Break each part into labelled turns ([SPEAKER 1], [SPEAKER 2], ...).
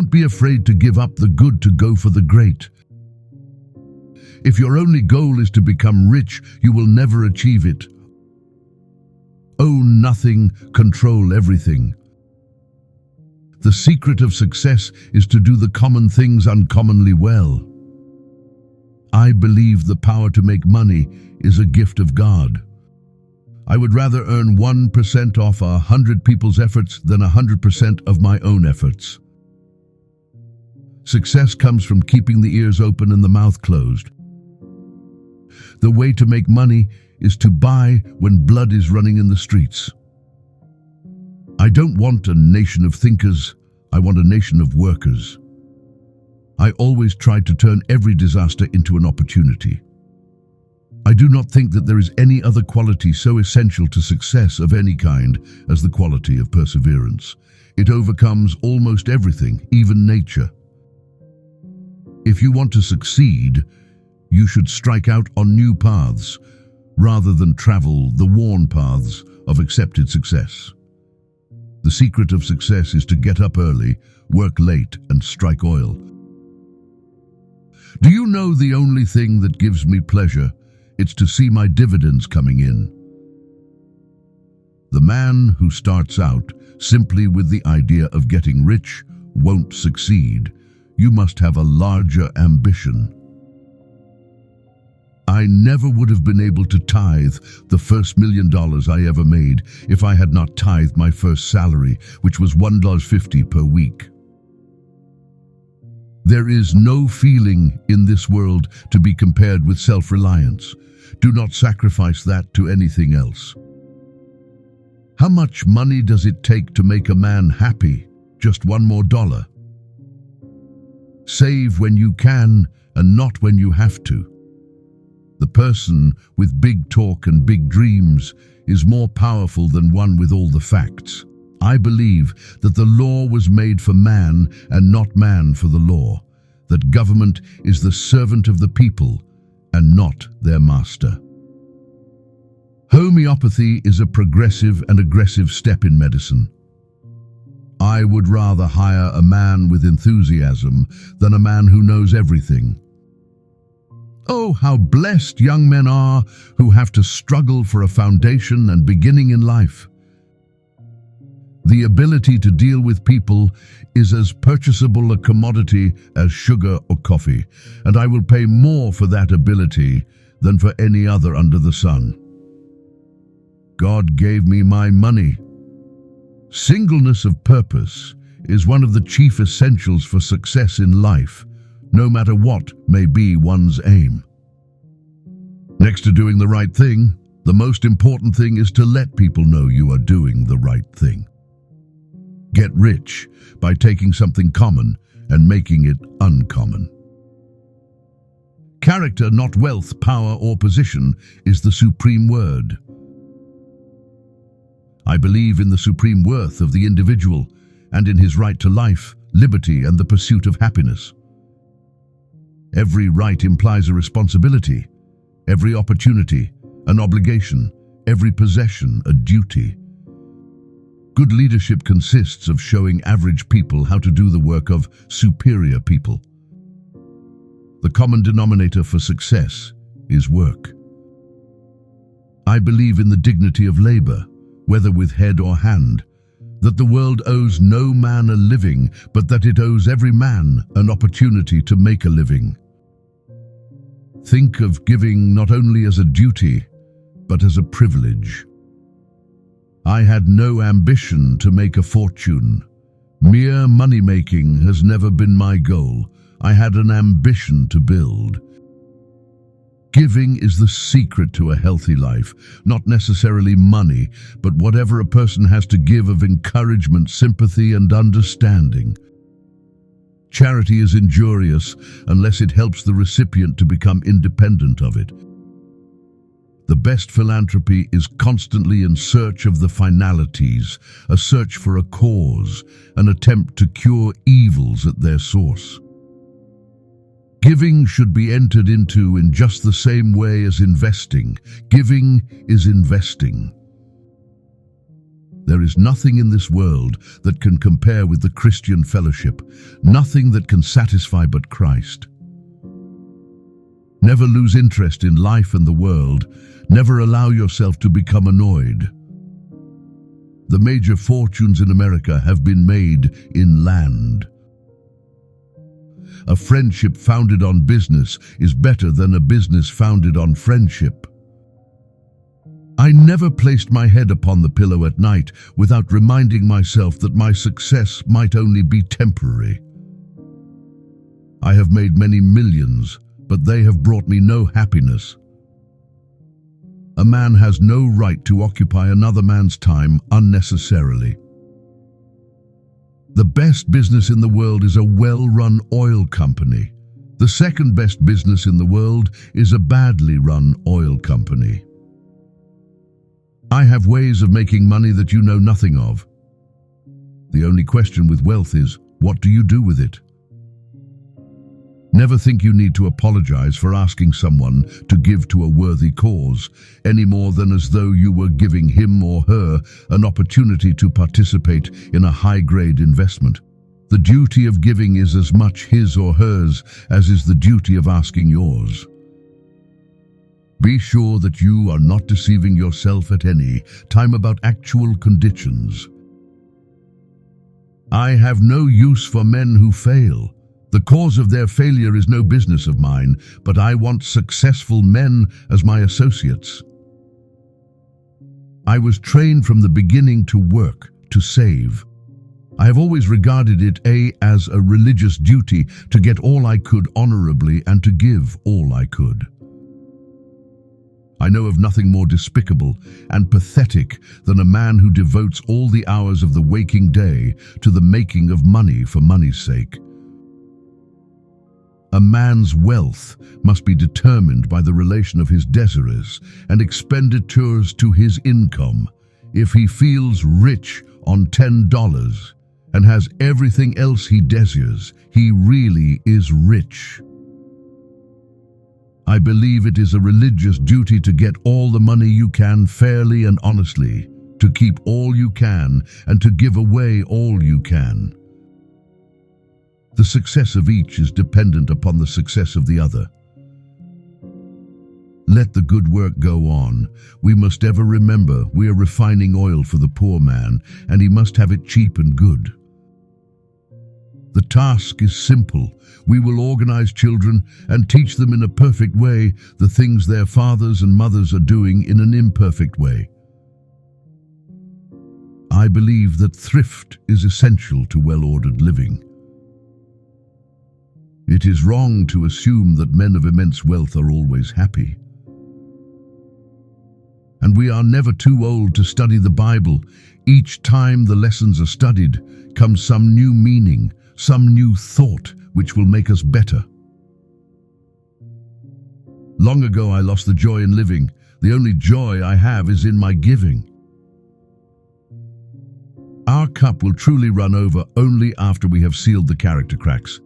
[SPEAKER 1] Don't be afraid to give up the good to go for the great. If your only goal is to become rich, you will never achieve it. Own nothing, control everything. The secret of success is to do the common things uncommonly well. I believe the power to make money is a gift of God. I would rather earn 1% off 100 people's efforts than 100% of my own efforts. Success comes from keeping the ears open and the mouth closed. The way to make money is to buy when blood is running in the streets. I don't want a nation of thinkers, I want a nation of workers. I always tried to turn every disaster into an opportunity. I do not think that there is any other quality so essential to success of any kind as the quality of perseverance. It overcomes almost everything, even nature. If you want to succeed, you should strike out on new paths rather than travel the worn paths of accepted success. The secret of success is to get up early, work late, and strike oil. Do you know the only thing that gives me pleasure? It's to see my dividends coming in. The man who starts out simply with the idea of getting rich won't succeed. You must have a larger ambition. I never would have been able to tithe the first $1 million I ever made if I had not tithed my first salary, which was $1.50 per week. There is no feeling in this world to be compared with self-reliance. Do not sacrifice that to anything else. How much money does it take to make a man happy? Just $1 more. Save when you can and not when you have to. The person with big talk and big dreams is more powerful than one with all the facts. I believe that the law was made for man and not man for the law, that government is the servant of the people and not their master. Homeopathy is a progressive and aggressive step in medicine. I would rather hire a man with enthusiasm than a man who knows everything. Oh, how blessed young men are who have to struggle for a foundation and beginning in life. The ability to deal with people is as purchasable a commodity as sugar or coffee, and I will pay more for that ability than for any other under the sun. God gave me my money. Singleness of purpose is one of the chief essentials for success in life, no matter what may be one's aim. Next to doing the right thing, the most important thing is to let people know you are doing the right thing. Get rich by taking something common and making it uncommon. Character, not wealth, power, or position, is the supreme word. I believe in the supreme worth of the individual and in his right to life, liberty, and the pursuit of happiness. Every right implies a responsibility, every opportunity, an obligation, every possession, a duty. Good leadership consists of showing average people how to do the work of superior people. The common denominator for success is work. I believe in the dignity of labor, whether with head or hand, that the world owes no man a living, but that it owes every man an opportunity to make a living. Think of giving not only as a duty, but as a privilege. I had no ambition to make a fortune. Mere money-making has never been my goal. I had an ambition to build. Giving is the secret to a healthy life, not necessarily money, but whatever a person has to give of encouragement, sympathy, and understanding. Charity is injurious unless it helps the recipient to become independent of it. The best philanthropy is constantly in search of the finalities, a search for a cause, an attempt to cure evils at their source. Giving should be entered into in just the same way as investing. Giving is investing. There is nothing in this world that can compare with the Christian fellowship, nothing that can satisfy but Christ. Never lose interest in life and the world. Never allow yourself to become annoyed. The major fortunes in America have been made in land. A friendship founded on business is better than a business founded on friendship. I never placed my head upon the pillow at night without reminding myself that my success might only be temporary. I have made many millions, but they have brought me no happiness. A man has no right to occupy another man's time unnecessarily. The best business in the world is a well-run oil company. The second best business in the world is a badly run oil company. I have ways of making money that you know nothing of. The only question with wealth is, what do you do with it? Never think you need to apologize for asking someone to give to a worthy cause, any more than as though you were giving him or her an opportunity to participate in a high-grade investment. The duty of giving is as much his or hers as is the duty of asking yours. Be sure that you are not deceiving yourself at any time about actual conditions. I have no use for men who fail. The cause of their failure is no business of mine, but I want successful men as my associates. I was trained from the beginning to work, to save. I have always regarded it as a religious duty to get all I could honorably and to give all I could. I know of nothing more despicable and pathetic than a man who devotes all the hours of the waking day to the making of money for money's sake. A man's wealth must be determined by the relation of his deseres and expenditures to his income. If he feels rich on $10 and has everything else he desires, he really is rich. I believe it is a religious duty to get all the money you can fairly and honestly, to keep all you can, and to give away all you can. The success of each is dependent upon the success of the other. Let the good work go on. We must ever remember we are refining oil for the poor man, and he must have it cheap and good. The task is simple. We will organize children and teach them in a perfect way the things their fathers and mothers are doing in an imperfect way. I believe that thrift is essential to well-ordered living. It is wrong to assume that men of immense wealth are always happy. And we are never too old to study the Bible. Each time the lessons are studied comes some new meaning, some new thought which will make us better. Long ago I lost the joy in living. The only joy I have is in my giving. Our cup will truly run over only after we have sealed the character cracks.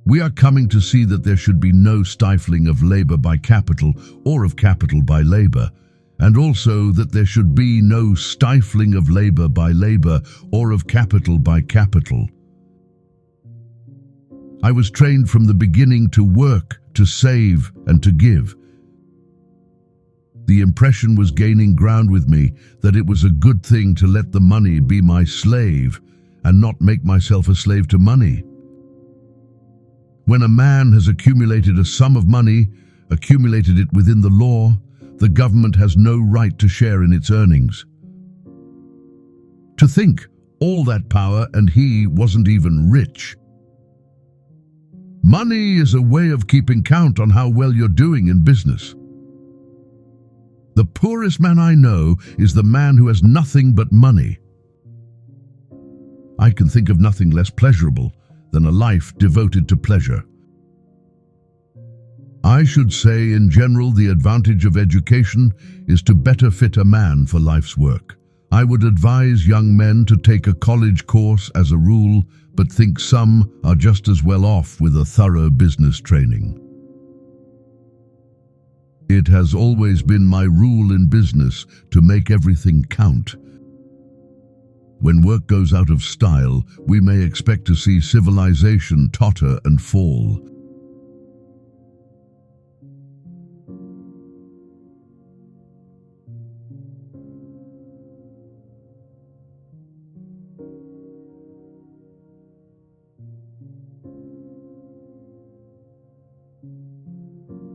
[SPEAKER 1] We are coming to see that there should be no stifling of labor by capital or of capital by labor, and also that there should be no stifling of labor by labor or of capital by capital. I was trained from the beginning to work, to save, and to give. The impression was gaining ground with me that it was a good thing to let the money be my slave and not make myself a slave to money. When a man has accumulated a sum of money, accumulated it within the law, the government has no right to share in its earnings. To think, all that power and he wasn't even rich. Money is a way of keeping count on how well you're doing in business. The poorest man I know is the man who has nothing but money. I can think of nothing less pleasurable than a life devoted to pleasure. I should say, in general, the advantage of education is to better fit a man for life's work. I would advise young men to take a college course as a rule, but think some are just as well off with a thorough business training. It has always been my rule in business to make everything count. When work goes out of style, we may expect to see civilization totter and fall.